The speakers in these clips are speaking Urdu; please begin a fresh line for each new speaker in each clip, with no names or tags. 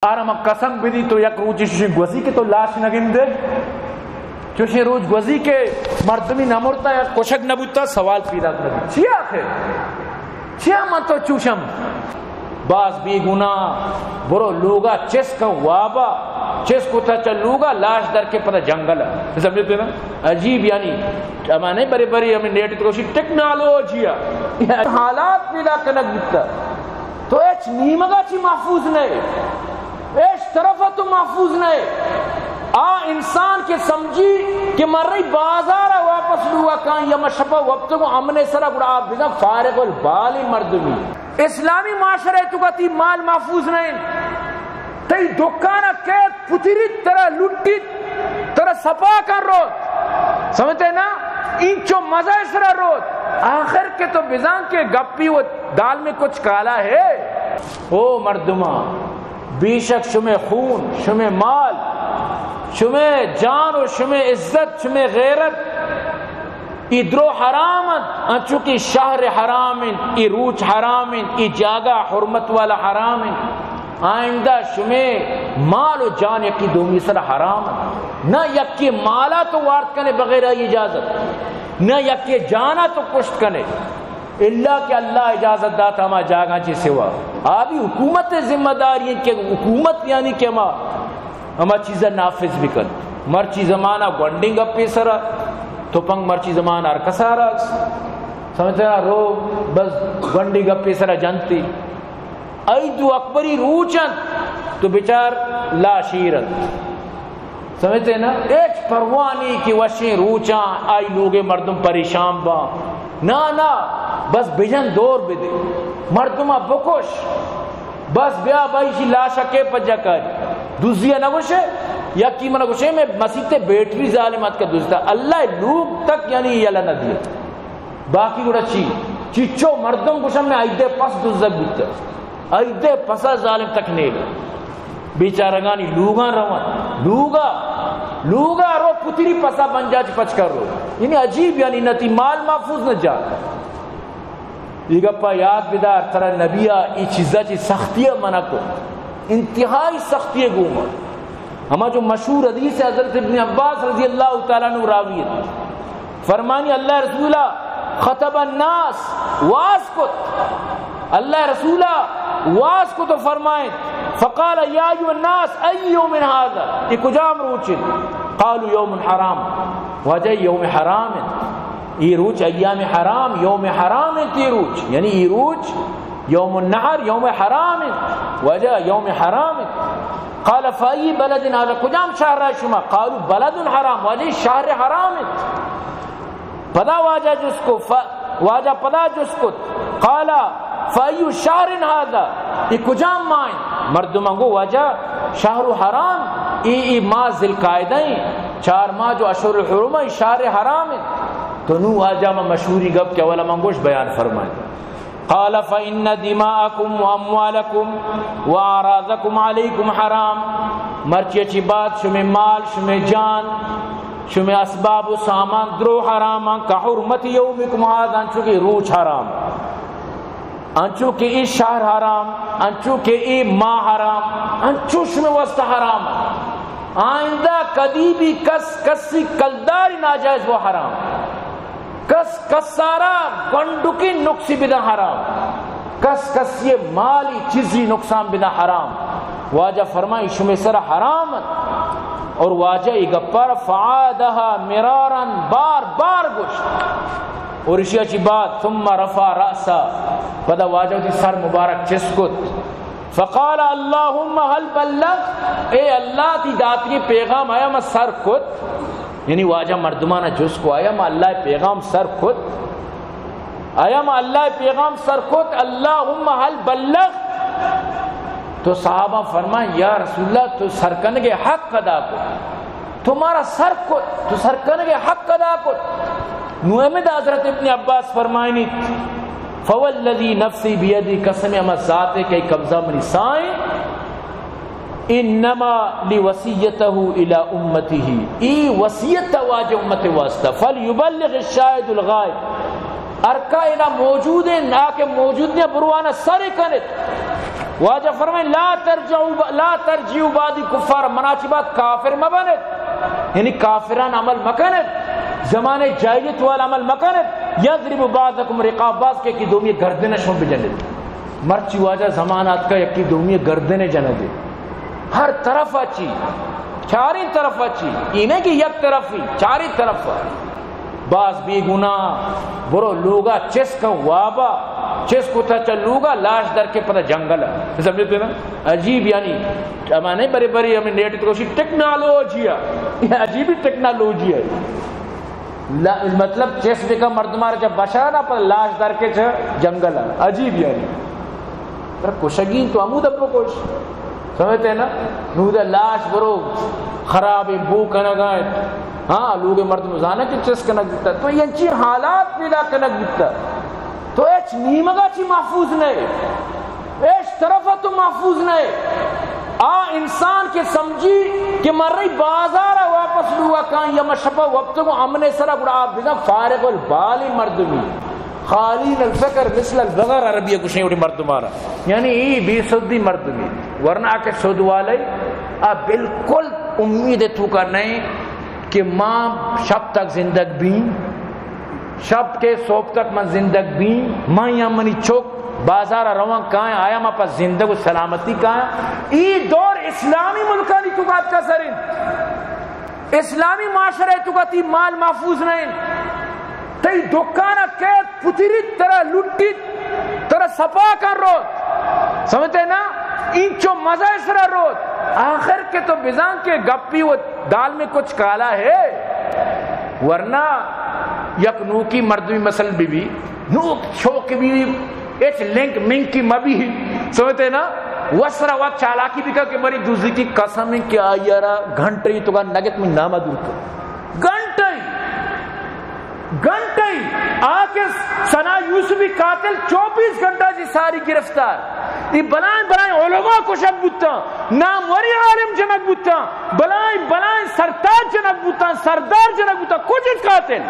آرام قسم بدی تو یک روچی شوشی گوزی کے تو لاش نگندے چوشی روچ گوزی کے مردمی نمورتا یا کشک نبوتا سوال پیدا کرتا چیا آخر چیا من تو چوشم باز بی گناہ برو لوگا چس کا وابا چس کو تا چل لوگا لاش در کے پتہ جنگل ہے سمجھتے نا عجیب یعنی ہمیں بڑے بڑی ہمیں نیٹ کوشی ٹیکنالوجیا حالات پیدا کنک دیتا تو ایچ نیمگا چی محفوظ نہیں ایچ طرف تو محفوظ نہیں انسان کے سمجھی کہ مر رہی بازارہ واپس لوگا کہاں یا مشبہ وقت کو امنے سرہ گڑا آپ بزن فارغ البالی مردمی اسلامی معاشرہ تو کا تی مال محفوظ نہیں تی دکانہ قید پتری طرح لٹی طرح سپا کر روت سمجھتے نا انچو مزہ سرہ روت آخر کے تو بزن کے گپی وہ دال میں کچھ کالا ہے او مردمہ بے شک شمع خون شمع مال شمع جان و شمع عزت شمع غیرت ای درو حرامن انچوکی شہر حرامن ای روچ حرامن ای جاگہ حرمت والا حرامن آئندہ شمع مال و جان یکی دومی سر حرامن نہ یکی مالا تو وارد کنے بغیر اجازت نہ یکی جانا تو کشت کنے اللہ کہ اللہ اجازت داتا ہما جاگاں چی سوا آبی حکومت ذمہ داری کہ حکومت یعنی کہ ہما چیزیں نافذ بھی کر مرچی زمانہ گونڈنگ اپی سرا تو پنگ مرچی زمانہ ارکسارا سمجھتے ہیں رو بس گونڈنگ اپی سرا جنتی ایدو اکبری روچن تو بچار لا شیرت سمجھتے ہیں نا ایک پروانی کی وشیں روچاں آئی لوگے مردم پریشان با نا بس بجن دور بدے مردمہ بکش بس بیا بائیشی لاشا کے پجا کر دوزیہ نہ گوشے یا کی منہ گوشے میں مسیح بیٹری ظالمات کا دوزتا اللہ لوگ تک یعنی یہ اللہ نہ دیا باقی گوڑا چیچو مردم گوشم میں آئیدے پس دوزک بیتا آئیدے پسا ظالم تک نیگا بیچارگانی لوگاں روان لوگا رو پتری پسا بن جا چی پچ کر رو یعنی عجیب یعنی نتی مال محفوظ نہ جا یہ گپا یاد بدار ترہ نبیہ ای چیزا چی سختیہ منع کو انتہائی سختیہ گوما ہما جو مشہور حدیث حضرت ابن عباس رضی اللہ تعالیٰ عنہ راوی ہے فرمانی اللہ رسولہ خطب الناس واس کت اللہ رسولہ واس کو تو فرمائیں فقال یا ایو الناس ای یوم هذا یہ کجام روچن قالوا یوم حرام وجہ یوم حرام یہ روچ ایام حرام یوم حرام تی روچ یعنی یہ روچ یوم النحر یوم حرام وجہ یوم حرام قال فائی بلد هذا کجام شہر ہے شما قالوا بلد حرام وجہ شہر حرام پدا واجہ جس کو واجہ پدا جس کو قال فائی شہر هذا یہ کجام مائن مردمانگو وجہ شہر حرام ای ماہ ذوالقعدہ 4 ماہ جو اشہر الحرم شہر حرام تو نو واجہ میں مشہوری گپ کے اولا منگوش بیان فرمائیں قال فإن دماءكم وأموالكم وأعراضكم عليكم حرام مرچی اچھی بات شمی مال شمی جان شمی اسباب و سامان درو حرام کا حرمت یومکم هذا انچو کی روچ حرام انچو کی ای شہر حرام انچو کی ای ماہ حرام انچو شمی وسط حرام آئندہ کدی بھی کسی کلداری ناجائز وہ حرام کس سارا گنڈکی نقصی بدا حرام کس یہ مالی چیزی نقصان بدا حرام واجہ فرمائی شمی سر حرامت اور واجہ اگپر فعادہا مرارن بار گوشت اور اسی اچھی بات ثم رفع رأسا پدا واجہ تی سر مبارک چسکت فقال اللہم حل بلغ اے اللہ تی داتری پیغام آیا میں سر کت یعنی واجہ مردمانہ جس کو آیا میں اللہ پیغام سر کت آیا میں اللہ پیغام سر کت اللہم حل بلغ تو صحابہ فرمائیں یا رسول اللہ تو سرکنگے حق ادا کت تمہارا سر کت تو سرکنگے حق ادا کت نوحمد حضرت ابن عباس فرمائنی فوالذی نفسی بیدی قسم اما ذاتے کئی قبضہ منی سائیں انما لوصیتہ الى امته ای وصیت واجہ امت واسطہ فلیبلغ الشاہد الغائب ارکا الہ موجود ہیں ناکہ موجود نے بروانا سر کنت واجہ فرمائے لا ترجعوا بعدی کفار، مناچی بات کافر مبنت، یعنی کافران عمل مکنت، زمانے جاہلیت والا عمل مکنت، یضرب بعضکم رقاب، باز کے دومی گردنشوں بجنت، مرچی واجہ زمانات کا یکی دومی گردن جندے، ہر طرف اچھی، چاری طرف اچھی، انہیں کی یک طرف ہی، چاری طرف باز بی گناہ برو لوگا چس کا وابا چس کو تا چلوگا لاش در کے پتہ جنگل ہے، سمجھتے نا؟ عجیب، یعنی ہمیں بڑے بڑی ہمیں نیٹ کوشی ٹیکنالوجی ہے، یہ عجیبی ٹیکنالوجی ہے، مطلب چس بکا مردمار جب بشا نا پتہ لاش در کے جنگل ہے، عجیب یعنی پر کشگین تو عمود ابو کوش سمجھتے ہیں نا؟ نود لاش برو خراب بو کنگائیں، ہاں لوگ مرد مزانہ کی چس کنگ دیتا، تو یہ چی حالات پیدا کنگ دیتا، تو ایچ نیمگا چی محفوظ نہیں، ایچ طرفہ تو محفوظ نہیں، انسان کے سمجھی کہ مر رہی بازارہ واپس لوگا کان یا مشپا وقت کو امنے سرہ گڑا آپ بزن فارغ البالی مردمی خالین الفکر مثل البغر، عربیہ کچھ نہیں مرد مارا، یعنی ای بی سدی مردمی، ورنہ کہ سود والے بالکل امید تو کا نہیں کہ ماں شب تک زندگ بھی، شب کے صوب تک من زندگ بھی، ماں یا منی چوک بازار روان کہاں آیا ماں پاس زندگ و سلامتی کہاں، ای دور اسلامی ملکانی تو کا کا سرین، اسلامی معاشرے تو کا تی مال محفوظ نہیں، تی دکانہ کہت پتری طرح لٹی طرح سپا کر روت، سمجھتے نا؟ انچو مزہ اسرا روت، آخر کے تو بزان کے گپی و دال میں کچھ کالا ہے، ورنہ یک نوکی مردمی مسل بی بی نوک شوک بی بی ایچ لنک منک کی مبی ہی، سمجھتے نا؟ وسرا وقت چالاکی بھی کہا کہ مری دوزی کی قسم ہے کہ آئیارا گھنٹی تو کا نگت میں نامہ دور کر گھنٹی آکے سنا یوسفی قاتل 24 گھنٹہ جی ساری گرفتار، یہ بلائیں علماء کو شک بوتا، ناموری عالم جنک بوتا، بلائیں سرتاج جنک بوتا، سردار جنک بوتا، کچھ ان قاتل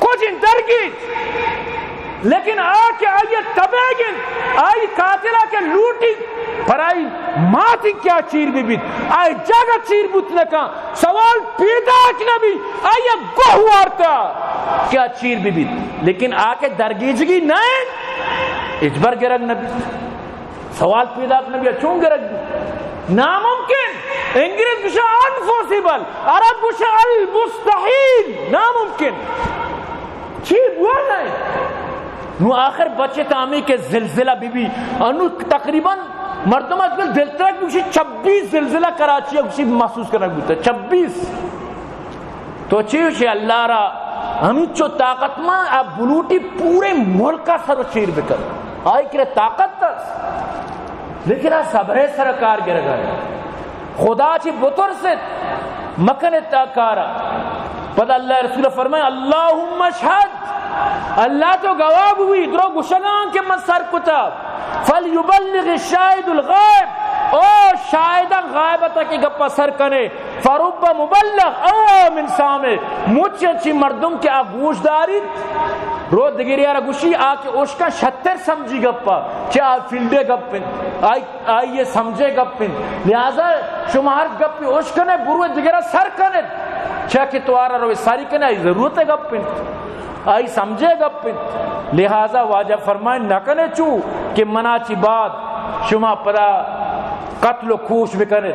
کچھ ان درگیت، لیکن آکے آئیے تبیگن آئی قاتلہ کے لوٹی پر آئی ماتی کیا چیر بھی بیت، آئی جگہ چیر بوت نکا، سوال پیدا اکنا بھی آئی گوھوارتا کیا چیر بھی بیت، لیکن آکے درگیجگی نہیں اجبر گرگ نبی، سوال پیدا اکنا بھی چون گرگ بھی ناممکن، انگریز بشا انفوسیبل، عرب بشا المستحیل، ناممکن چیر ہوا نہیں، نو آخر بچے تامی کے زلزلہ بی بی انو تقریباً مردم اکبر دل ترک بھی 26 زلزلہ کراچی اکسی محسوس کرنا گوتا 26 تو چیوشی اللہ را ہمیں چو طاقت ماں اب بلوٹی پورے ملک کا سر و چیر بکر آئی کرے طاقت تس لیکن صبر سرکار گر گئے خدا چی بطر سے مکن تاکارا پتہ اللہ رسول فرمائے اللہم اشہد، اللہ تو گواہ ہوئی درو گشگان کے مسر کتاب فَلْيُبَلِّغِ الشَّاهِدُ الْغَائِبِ، او شاہدہ غائبتا کی گپا سر کنے فَرُبَّ مُبَلَّغ او من سامے مجھے اچھی مردم کے آگوش داری رو دگیری آرہ گوشی آکے اوشکا 76 سمجھی گپا چاہ فیلڈے گپن آئیے سمجھے گپن، لہذا شمار گپی اوشکنے بروے دگیرہ سر کنے چاہ کہ تو آرہ روی ساری کنے آئی ضرورت ہے گپن آئی سمجھے گپن، لہذا واجہ فرمائے نکنے چو کہ مناچی بات شما پدا قتل و کوش بکنے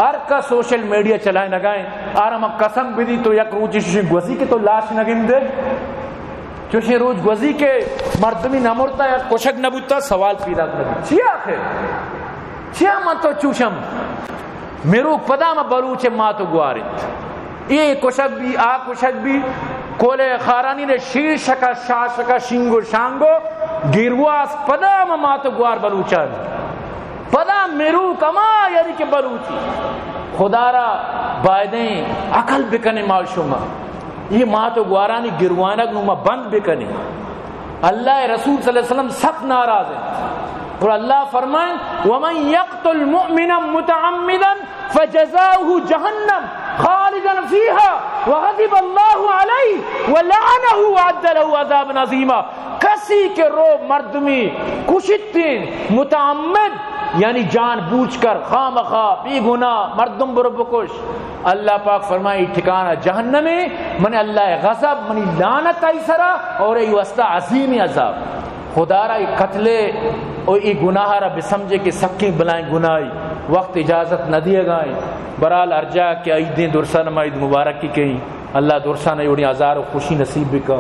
ارکا سوشل میڈیا چلائیں نگائیں آرہا قسم بھی تو یک روچی شوشی گوزی کے تو لاش نگن دے چوشی روچ گوزی کے مردمی نمورتا یا کشک نبوتا سوال پیدا کرنے چیا آخر چیا من تو چوشم میرو پدا ما بلوچ ما تو گوارت یہ کشک بھی آ کشک بھی کولے خارانی نے شیر شکا شاہ شکا شنگو شانگو گیرواس پدا ما تو گوار بلوچان پدا میرو کما یعنی کہ بلوچی خدا را بائدیں عقل بکنے مال شما یہ ما تو گوارانی گروانک نوما بند بکنے اللہ رسول صلی اللہ علیہ وسلم سخت ناراض ہے اور اللہ فرمائیں وَمَنْ يَقْتُلْ مُؤْمِنًا مُتَعَمِّدًا فَجَزَاؤُهُ جَهَنَّمْ خَالِدًا فِيهَا وغضب اللہ علیہ ولعنہ وعد له عذابا عظیما. کسی کے رو مردمی کشتین متعمد یعنی جان بوجھ کر خامخواہ بی گناہ مردم برو بکش، اللہ پاک فرمائی ٹھکانہ جہنم ہے، من اللہ غضب منی لعنت آئی سرا اور ای واسطہ عظیم عذاب. خدا را ای قتل اور ای گناہ را بسمجھے کہ سکی بلائیں گناہی وقت اجازت نہ دیے گائیں. برال ارجا کہ عیدیں درسا نما عید مبارک کی کہیں اللہ درسا نے اڑی آزار و خوشی نصیب بھی کا.